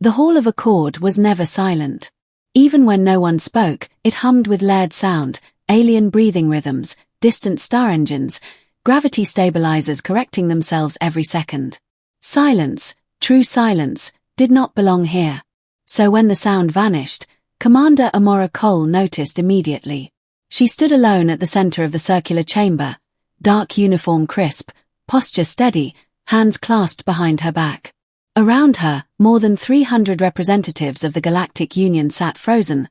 The Hall of Accord was never silent. Even when no one spoke, it hummed with layered sound, alien breathing rhythms, distant star engines, gravity stabilizers correcting themselves every second. Silence, true silence, did not belong here. So when the sound vanished, Commander Amora Cole noticed immediately. She stood alone at the center of the circular chamber, dark uniform crisp, posture steady, hands clasped behind her back. Around her, more than 300 representatives of the Galactic Union sat frozen,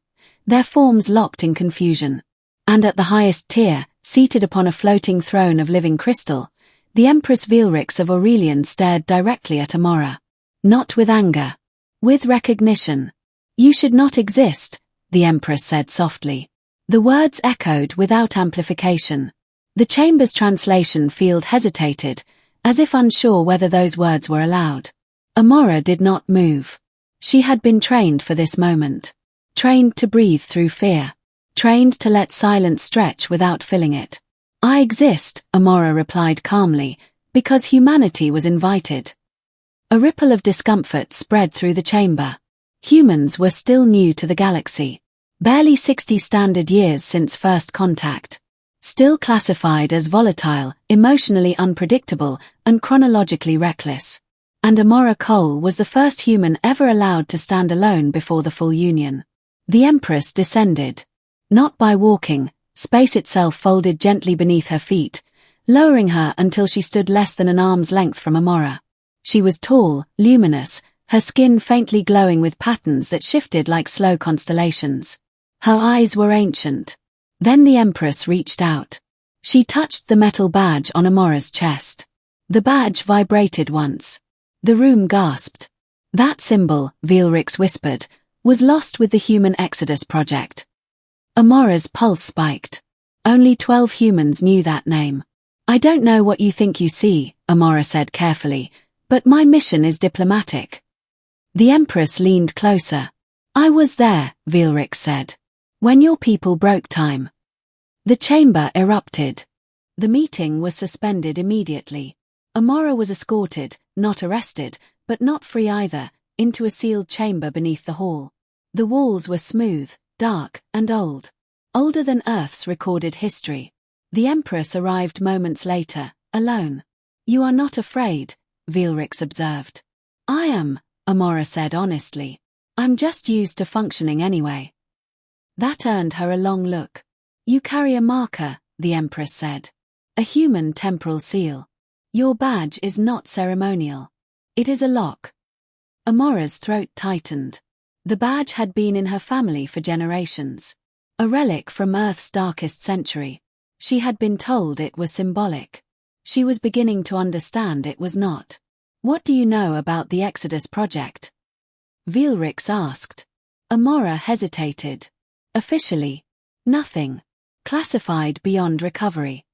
their forms locked in confusion. And at the highest tier, seated upon a floating throne of living crystal, the Empress Veilrix of Aurelian stared directly at Amora. Not with anger. With recognition. "You should not exist," the Empress said softly. The words echoed without amplification. The chamber's translation field hesitated, as if unsure whether those words were allowed. Amora did not move. She had been trained for this moment. Trained to breathe through fear. Trained to let silence stretch without filling it. "I exist," Amora replied calmly, "because humanity was invited." A ripple of discomfort spread through the chamber. Humans were still new to the galaxy. Barely 60 standard years since first contact. Still classified as volatile, emotionally unpredictable, and chronologically reckless. And Amora Cole was the first human ever allowed to stand alone before the full Union. The Empress descended. Not by walking, space itself folded gently beneath her feet, lowering her until she stood less than an arm's length from Amora. She was tall, luminous, her skin faintly glowing with patterns that shifted like slow constellations. Her eyes were ancient. Then the Empress reached out. She touched the metal badge on Amora's chest. The badge vibrated once. The room gasped. That symbol, Veilrix whispered, was lost with the Human Exodus Project. Amora's pulse spiked. Only 12 humans knew that name. "I don't know what you think you see," Amora said carefully, "but my mission is diplomatic." The Empress leaned closer. "I was there," Veilrix said. "When your people broke time." The chamber erupted. The meeting was suspended immediately. Amora was escorted, not arrested, but not free either, into a sealed chamber beneath the hall. The walls were smooth, dark, and old. Older than Earth's recorded history. The Empress arrived moments later, alone. "You are not afraid," Veilrix observed. "I am," Amora said honestly. "I'm just used to functioning anyway." That earned her a long look. "You carry a marker," the Empress said. "A human temporal seal. Your badge is not ceremonial. It is a lock." Amora's throat tightened. The badge had been in her family for generations. A relic from Earth's darkest century. She had been told it was symbolic. She was beginning to understand it was not. "What do you know about the Exodus Project?" Veilrix asked. Amora hesitated. "Officially, nothing. Classified beyond recovery."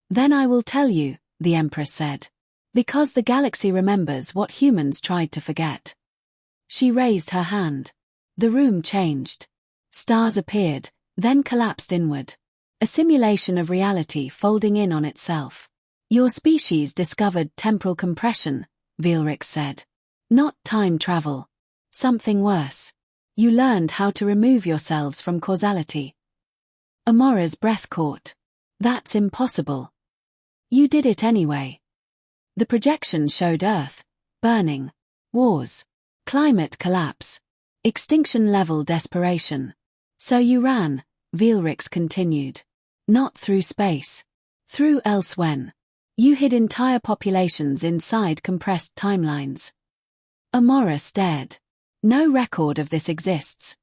"Then I will tell you," the Empress said. "Because the galaxy remembers what humans tried to forget." She raised her hand. The room changed. Stars appeared, then collapsed inward. A simulation of reality folding in on itself. "Your species discovered temporal compression," Veilrix said. "Not time travel. Something worse. You learned how to remove yourselves from causality." Amora's breath caught. "That's impossible." "You did it anyway." The projection showed Earth, burning, wars, climate collapse, extinction-level desperation. "So you ran," Veilrix continued. "Not through space. Through elsewhen. You hid entire populations inside compressed timelines." Amora stared. "No record of this exists."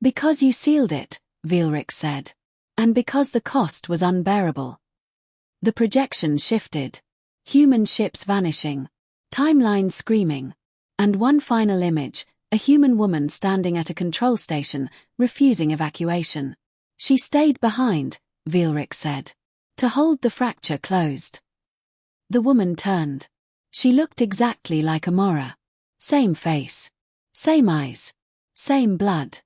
"Because you sealed it," Veilrix said. "And because the cost was unbearable." The projection shifted. Human ships vanishing. Timelines screaming. And one final image, a human woman standing at a control station, refusing evacuation. "She stayed behind," Veilrix said. "To hold the fracture closed." The woman turned. She looked exactly like Amora. Same face. Same eyes. Same blood.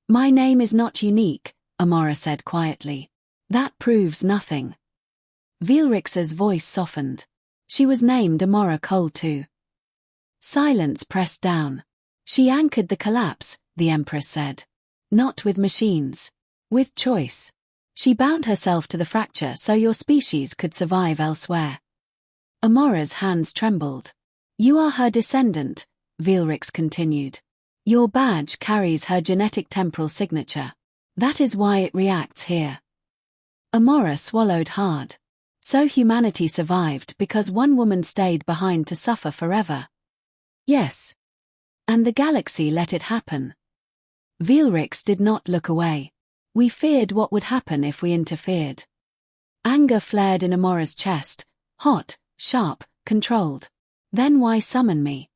"My name is not unique," Amora said quietly. "That proves nothing." Veilrix's voice softened. She was named Amora Cole too. Silence pressed down. She anchored the collapse, the Empress said. Not with machines. With choice. She bound herself to the fracture so your species could survive elsewhere. Amora's hands trembled. You are her descendant, Veilrix continued. Your badge carries her genetic temporal signature. That is why it reacts here. Amora swallowed hard. So humanity survived because one woman stayed behind to suffer forever. Yes. And the galaxy let it happen. Veilrix did not look away. We feared what would happen if we interfered. Anger flared in Amora's chest, hot, sharp, controlled. Then why summon me?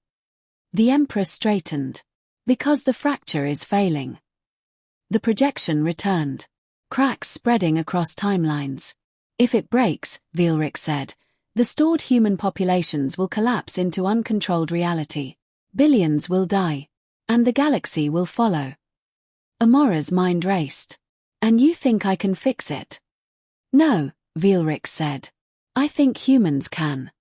The Empress straightened. Because the fracture is failing. The projection returned. Cracks spreading across timelines. If it breaks, Veilrix said, the stored human populations will collapse into uncontrolled reality. Billions will die. And the galaxy will follow. Amora's mind raced. And you think I can fix it? No, Veilrix said. I think humans can.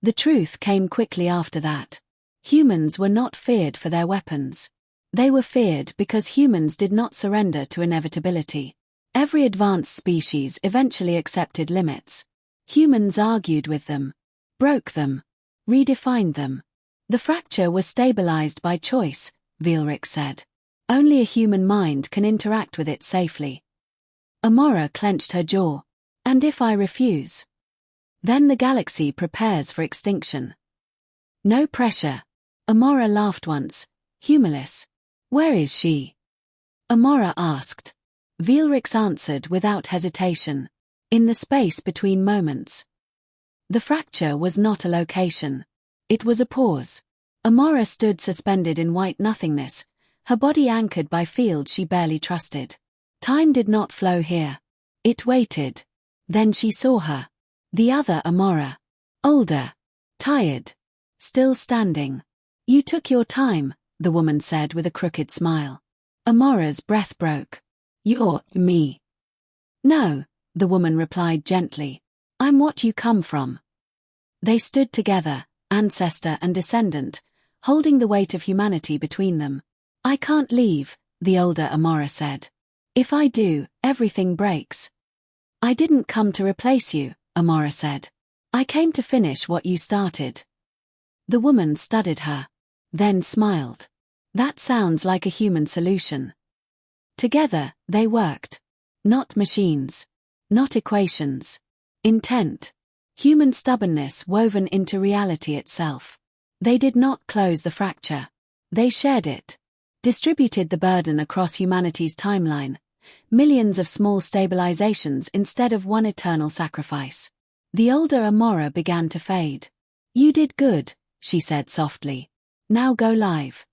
The truth came quickly after that. Humans were not feared for their weapons. They were feared because humans did not surrender to inevitability. Every advanced species eventually accepted limits. Humans argued with them, broke them, redefined them. The fracture was stabilized by choice, Veilrix said. Only a human mind can interact with it safely. Amora clenched her jaw. And if I refuse? Then the galaxy prepares for extinction. No pressure. Amora laughed once, humorless. Where is she? Amora asked. Veilrix answered without hesitation. In the space between moments. The fracture was not a location. It was a pause. Amora stood suspended in white nothingness, her body anchored by fields she barely trusted. Time did not flow here. It waited. Then she saw her. The other Amora. Older. Tired. Still standing. You took your time, the woman said with a crooked smile. Amora's breath broke. You're me. No, the woman replied gently. I'm what you come from. They stood together, ancestor and descendant, holding the weight of humanity between them. I can't leave, the older Amora said. If I do, everything breaks. I didn't come to replace you, Amora said. I came to finish what you started. The woman studied her. Then smiled. That sounds like a human solution. Together, they worked. Not machines. Not equations. Intent. Human stubbornness woven into reality itself. They did not close the fracture. They shared it. Distributed the burden across humanity's timeline. Millions of small stabilizations instead of one eternal sacrifice. The older Amora began to fade. You did good, she said softly. Now go live.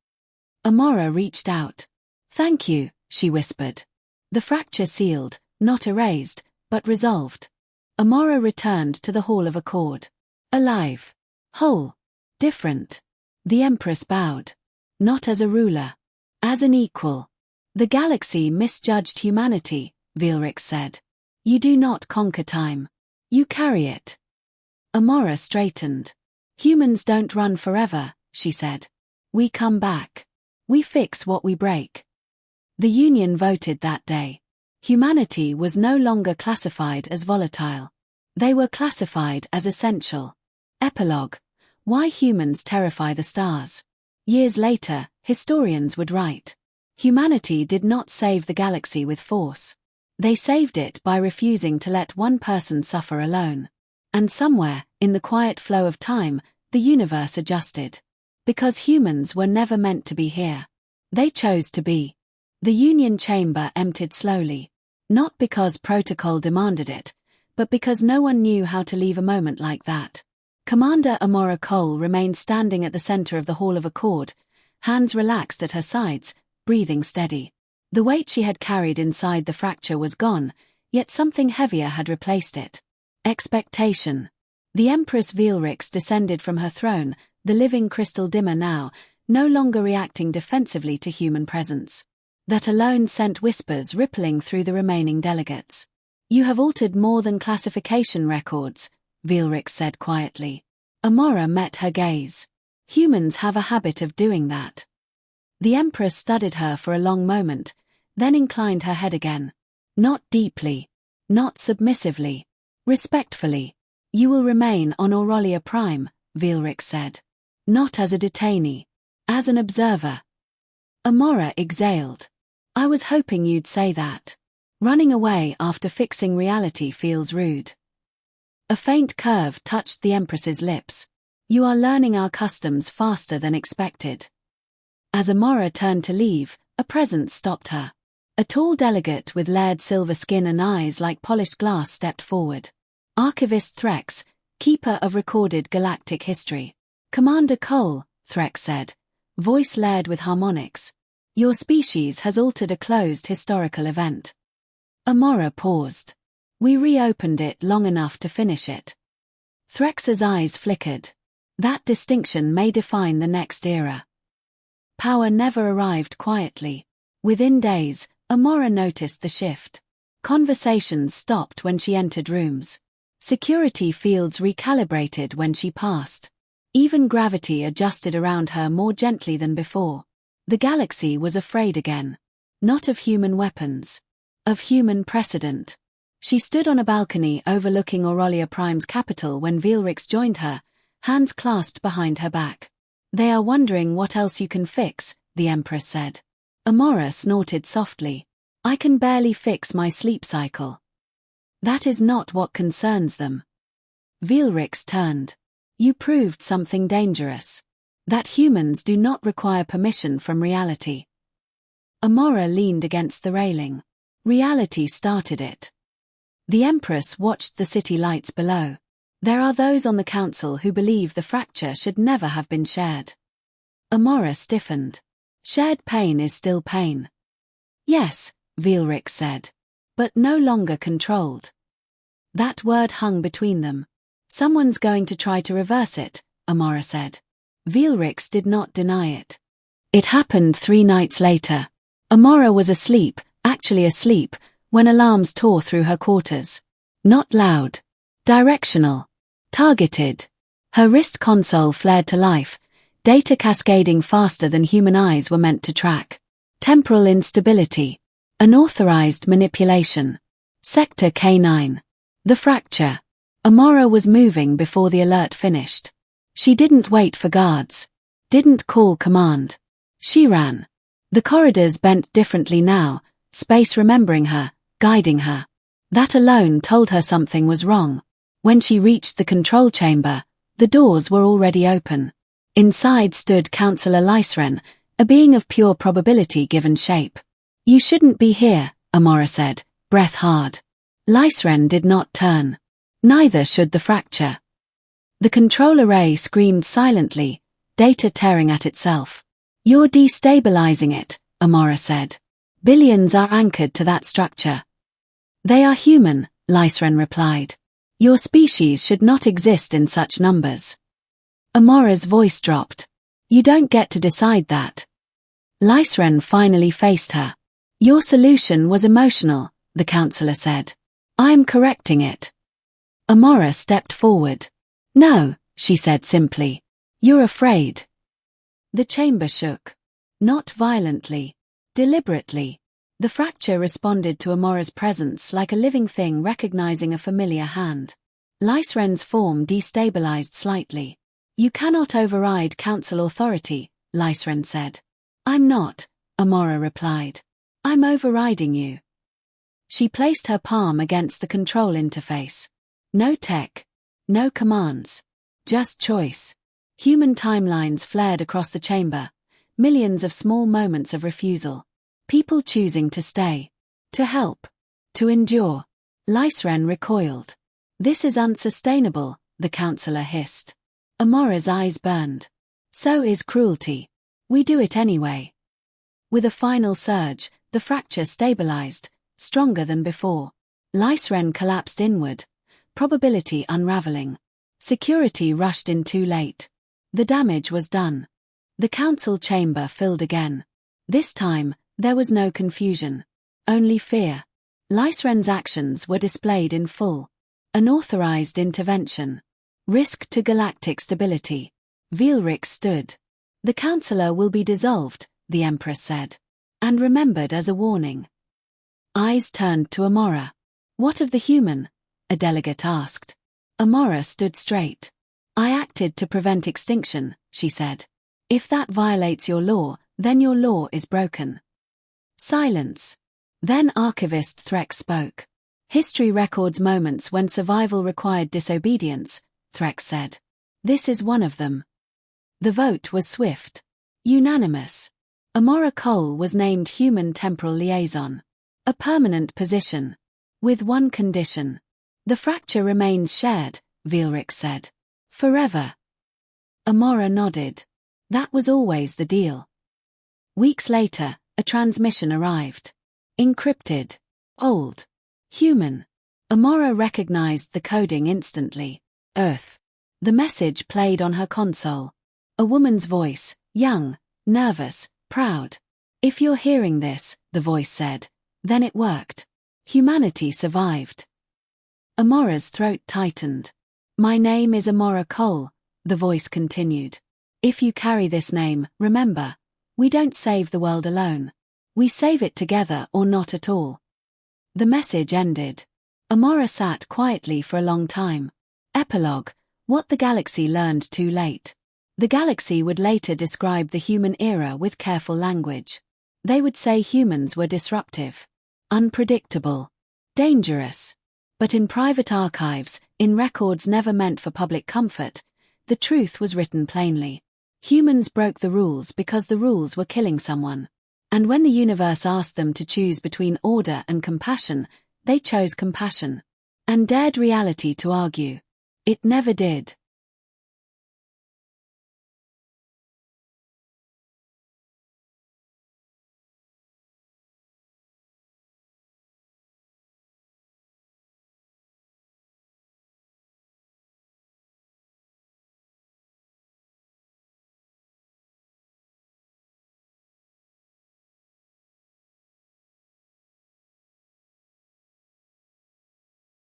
Amora reached out. Thank you, she whispered. The fracture sealed, not erased, but resolved. Amora returned to the Hall of Accord. Alive. Whole. Different. The Empress bowed. Not as a ruler. As an equal. The galaxy misjudged humanity, Veilrix said. You do not conquer time. You carry it. Amora straightened. Humans don't run forever, she said. We come back. We fix what we break. The Union voted that day. Humanity was no longer classified as volatile. They were classified as essential. Epilogue. Why humans terrify the stars. Years later, historians would write. Humanity did not save the galaxy with force. They saved it by refusing to let one person suffer alone. And somewhere, in the quiet flow of time, the universe adjusted. Because humans were never meant to be here. They chose to be. The Union chamber emptied slowly. Not because protocol demanded it, but because no one knew how to leave a moment like that. Commander Amora Cole remained standing at the center of the Hall of Accord, hands relaxed at her sides, breathing steady. The weight she had carried inside the fracture was gone, yet something heavier had replaced it. Expectation. The Empress Veilrix descended from her throne, the living crystal dimmer now, no longer reacting defensively to human presence. That alone sent whispers rippling through the remaining delegates. You have altered more than classification records, Veilrix said quietly. Amora met her gaze. Humans have a habit of doing that. The Empress studied her for a long moment, then inclined her head again. Not deeply. Not submissively. Respectfully. You will remain on Aurelia Prime, Veilrix said. Not as a detainee. As an observer. Amora exhaled. I was hoping you'd say that. Running away after fixing reality feels rude. A faint curve touched the Empress's lips. You are learning our customs faster than expected. As Amora turned to leave, a presence stopped her. A tall delegate with layered silver skin and eyes like polished glass stepped forward. Archivist Threx, keeper of recorded galactic history. Commander Cole, Threx said, voice layered with harmonics. Your species has altered a closed historical event. Amora paused. We reopened it long enough to finish it. Threx's eyes flickered. That distinction may define the next era. Power never arrived quietly. Within days, Amora noticed the shift. Conversations stopped when she entered rooms. Security fields recalibrated when she passed. Even gravity adjusted around her more gently than before. The galaxy was afraid again. Not of human weapons. Of human precedent. She stood on a balcony overlooking Aurelia Prime's capital when Veilrix joined her, hands clasped behind her back. They are wondering what else you can fix, the Empress said. Amora snorted softly. I can barely fix my sleep cycle. That is not what concerns them. Veilrix turned. You proved something dangerous. That humans do not require permission from reality. Amora leaned against the railing. Reality started it. The Empress watched the city lights below. There are those on the council who believe the fracture should never have been shared. Amora stiffened. Shared pain is still pain. Yes, Veilrix said. But no longer controlled. That word hung between them. Someone's going to try to reverse it, Amora said. Veilrix did not deny it. It happened 3 nights later. Amora was asleep, actually asleep, when alarms tore through her quarters. Not loud. Directional. Targeted. Her wrist console flared to life, data cascading faster than human eyes were meant to track. Temporal instability. Unauthorized manipulation. Sector K9. The fracture. Amora was moving before the alert finished. She didn't wait for guards. Didn't call command. She ran. The corridors bent differently now, space remembering her, guiding her. That alone told her something was wrong. When she reached the control chamber, the doors were already open. Inside stood Councillor Lysren, a being of pure probability given shape. You shouldn't be here, Amora said, breath hard. Lysren did not turn. Neither should the fracture. The control array screamed silently, data tearing at itself. You're destabilizing it, Amora said. Billions are anchored to that structure. They are human, Lysren replied. Your species should not exist in such numbers. Amora's voice dropped. You don't get to decide that. Lysren finally faced her. Your solution was emotional, the counselor said. I'm correcting it. Amora stepped forward. No, she said simply. You're afraid. The chamber shook. Not violently. Deliberately. The fracture responded to Amora's presence like a living thing recognizing a familiar hand. Lysren's form destabilized slightly. You cannot override council authority, Lysren said. I'm not, Amora replied. I'm overriding you. She placed her palm against the control interface. No tech. No commands. Just choice. Human timelines flared across the chamber. Millions of small moments of refusal. People choosing to stay. To help. To endure. Lysren recoiled. This is unsustainable, the counselor hissed. Amora's eyes burned. So is cruelty. We do it anyway. With a final surge, the fracture stabilized, stronger than before. Lysren collapsed inward, probability unraveling. Security rushed in too late. The damage was done. The council chamber filled again. This time, there was no confusion. Only fear. Lysren's actions were displayed in full. Unauthorized intervention. Risk to galactic stability. Veilrix stood. The councillor will be dissolved, the Empress said. And remembered as a warning. Eyes turned to Amora. What of the human? A delegate asked. Amora stood straight. I acted to prevent extinction, she said. If that violates your law, then your law is broken. Silence. Then Archivist Threx spoke. History records moments when survival required disobedience, Threx said. This is one of them. The vote was swift. Unanimous. Amora Cole was named Human Temporal Liaison. A permanent position. With one condition. The fracture remains shared, Veelric said. Forever. Amora nodded. That was always the deal. Weeks later, a transmission arrived. Encrypted. Old. Human. Amora recognized the coding instantly. Earth. The message played on her console. A woman's voice, young, nervous, proud. If you're hearing this, the voice said, then it worked. Humanity survived. Amora's throat tightened. My name is Amora Cole, the voice continued. If you carry this name, remember, we don't save the world alone. We save it together or not at all. The message ended. Amora sat quietly for a long time. Epilogue, what the galaxy learned too late. The galaxy would later describe the human era with careful language. They would say humans were disruptive, unpredictable, dangerous. But in private archives, in records never meant for public comfort, the truth was written plainly. Humans broke the rules because the rules were killing someone. And when the universe asked them to choose between order and compassion, they chose compassion. And dared reality to argue. It never did.